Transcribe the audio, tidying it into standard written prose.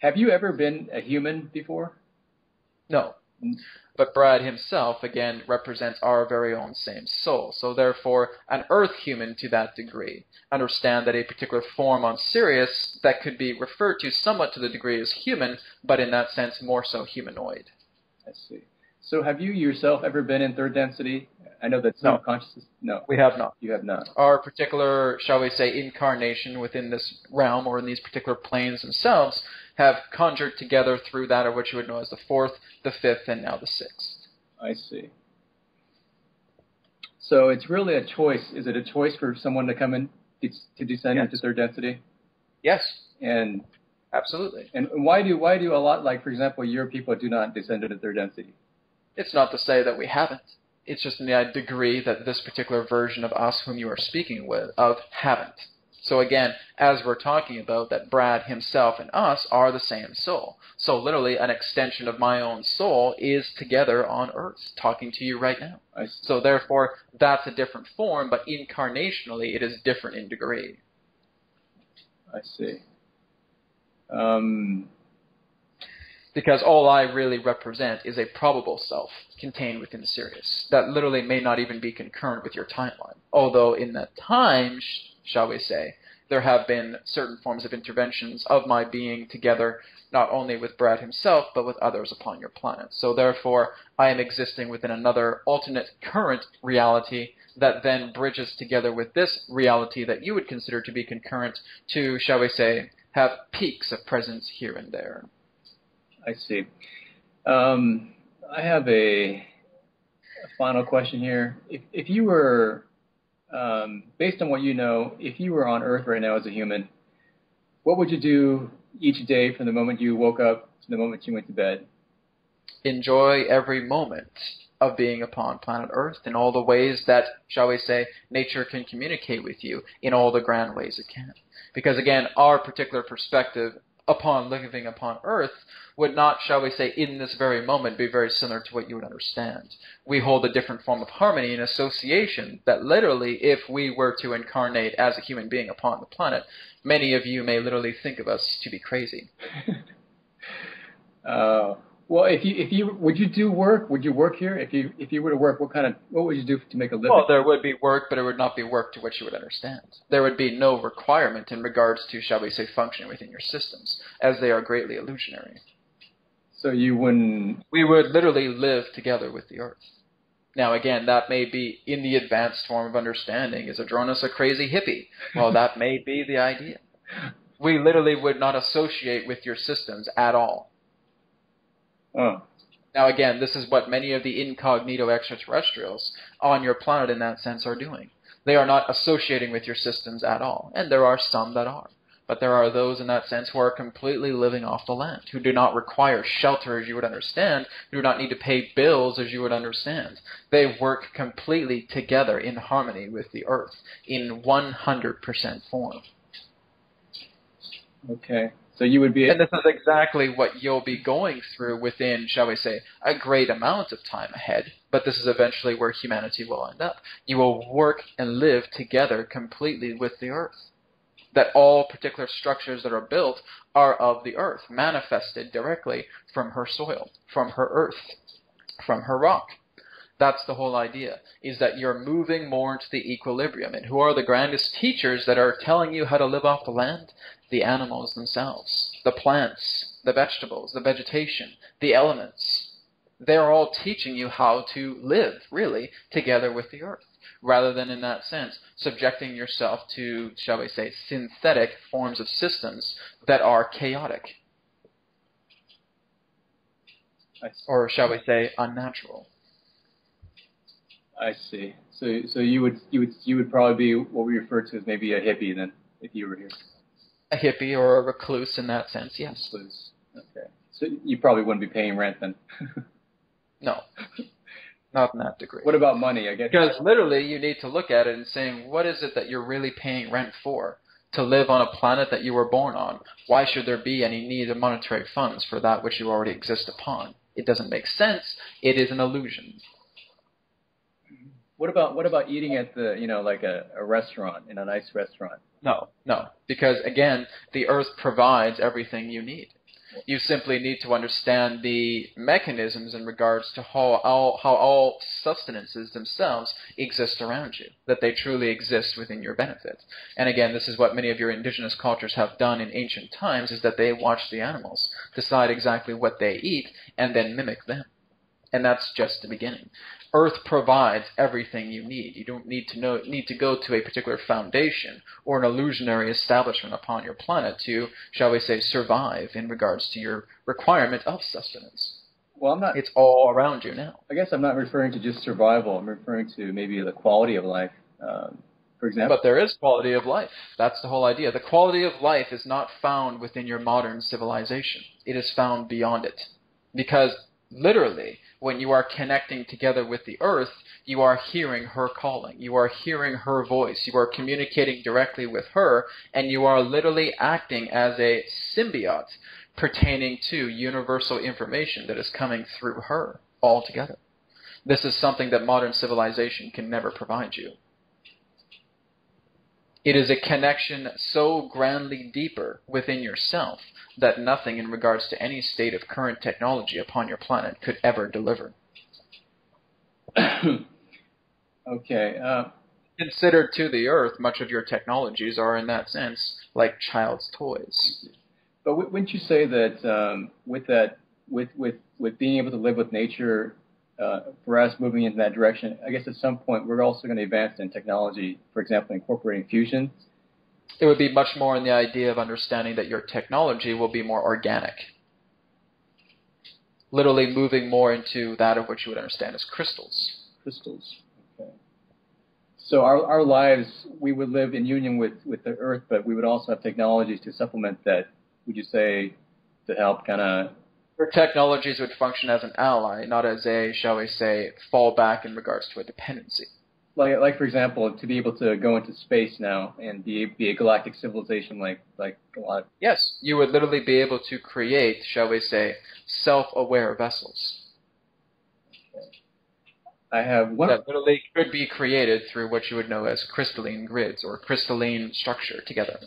Have you ever been a human before? No. But Brad himself, again, represents our very own same soul. So therefore, an Earth human to that degree. Understand that a particular form on Sirius that could be referred to somewhat to the degree as human, but in that sense more so humanoid. I see. So have you yourself ever been in third density? I know that's No. consciousness. No. We have not. You have not. Our particular, shall we say, incarnation within this realm or in these particular planes themselves have conjured together through that of what you would know as the fourth, the fifth, and now the sixth. I see. So it's really a choice. Is it a choice for someone to come in to descend into third density? Yes. And absolutely. And why do a lot, like for example, your people do not descend into third density? It's not to say that we haven't. It's just in the degree that this particular version of us whom you are speaking of haven't. So again, as we're talking about, that Brad himself and us are the same soul. So literally an extension of my own soul is together on Earth, talking to you right now. So therefore, that's a different form, but incarnationally it is different in degree. I see. Because all I really represent is a probable self contained within Sirius that literally may not even be concurrent with your timeline. Although in that time, shall we say, there have been certain forms of interventions of my being together, not only with Brad himself, but with others upon your planet. So therefore, I am existing within another alternate current reality that then bridges together with this reality that you would consider to be concurrent to, shall we say, have peaks of presence here and there. I see. I have a final question here. If you were, based on what you know, if you were on Earth right now as a human, what would you do each day from the moment you woke up to the moment you went to bed? Enjoy every moment of being upon planet Earth in all the ways that, shall we say, nature can communicate with you in all the grand ways it can. Because again, our particular perspective upon living upon Earth would not, shall we say, in this very moment be very similar to what you would understand. We hold a different form of harmony and association that literally, if we were to incarnate as a human being upon the planet, many of you may literally think of us to be crazy. Well, if you would you do work? Would you work here? If you were to work, what would you do to make a living? Well, there would be work, but it would not be work to which you would understand. There would be no requirement in regards to, shall we say, functioning within your systems, as they are greatly illusionary. So you wouldn't... We would literally live together with the Earth. Now, again, that may be in the advanced form of understanding. Is Adronis a crazy hippie? Well, that may be the idea. We literally would not associate with your systems at all. Oh. Now, again, this is what many of the incognito extraterrestrials on your planet in that sense are doing. They are not associating with your systems at all, and there are some that are. But there are those in that sense who are completely living off the land, who do not require shelter as you would understand, who do not need to pay bills as you would understand. They work completely together in harmony with the Earth in 100% form. Okay. So you would be... And this is exactly what you'll be going through within, shall we say, a great amount of time ahead, but this is eventually where humanity will end up. You will work and live together completely with the Earth. That all particular structures that are built are of the Earth, manifested directly from her soil, from her earth, from her rock. That's the whole idea, is that you're moving more into the equilibrium. And who are the grandest teachers that are telling you how to live off the land? The animals themselves, the plants, the vegetables, the vegetation, the elements. They're all teaching you how to live, really, together with the Earth, rather than, in that sense, subjecting yourself to, shall we say, synthetic forms of systems that are chaotic. Or, shall we say, unnatural. I see. So you would probably be what we refer to as maybe a hippie then, if you were here. A hippie or a recluse in that sense, yes. Recluse. Okay. So you probably wouldn't be paying rent then. No. Not in that degree. What about money? I guess. Because literally you need to look at it and saying, what is it that you're really paying rent for? To live on a planet that you were born on. Why should there be any need of monetary funds for that which you already exist upon? It doesn't make sense. It is an illusion. What about eating at the, like a restaurant, in a nice restaurant? No. Because, again, the Earth provides everything you need. You simply need to understand the mechanisms in regards to how all sustenances themselves exist around you, that they truly exist within your benefit. And again, this is what many of your indigenous cultures have done in ancient times, is that they watch the animals, decide exactly what they eat, and then mimic them. And that's just the beginning. Earth provides everything you need. You don't need to go to a particular foundation or an illusionary establishment upon your planet to, shall we say, survive in regards to your requirement of sustenance. Well, I'm not. It's all around you now. I guess I'm not referring to just survival. I'm referring to maybe the quality of life, for example. But there is quality of life. That's the whole idea. The quality of life is not found within your modern civilization. It is found beyond it. Because literally, when you are connecting together with the earth, you are hearing her calling. You are hearing her voice. You are communicating directly with her, and you are literally acting as a symbiote pertaining to universal information that is coming through her altogether. This is something that modern civilization can never provide you. It is a connection so grandly deeper within yourself that nothing in regards to any state of current technology upon your planet could ever deliver. Okay. Considered to the earth, much of your technologies are in that sense like child's toys. But wouldn't you say that with being able to live with nature, for us moving in that direction, I guess at some point we're also going to advance in technology, for example, incorporating fusion? It would be much more in the idea of understanding that your technology will be more organic. Literally moving more into that of what you would understand as crystals. Crystals. Okay. So our lives, we would live in union with the earth, but we would also have technologies to supplement that, would you say, to help kind of... Your technologies would function as an ally, not as a, shall we say, fallback in regards to a dependency. Like for example, to be able to go into space now and be a galactic civilization like a lot. Yes, you would literally be able to create, shall we say, self-aware vessels. Okay. I have one that literally could be created through what you would know as crystalline grids or crystalline structure together.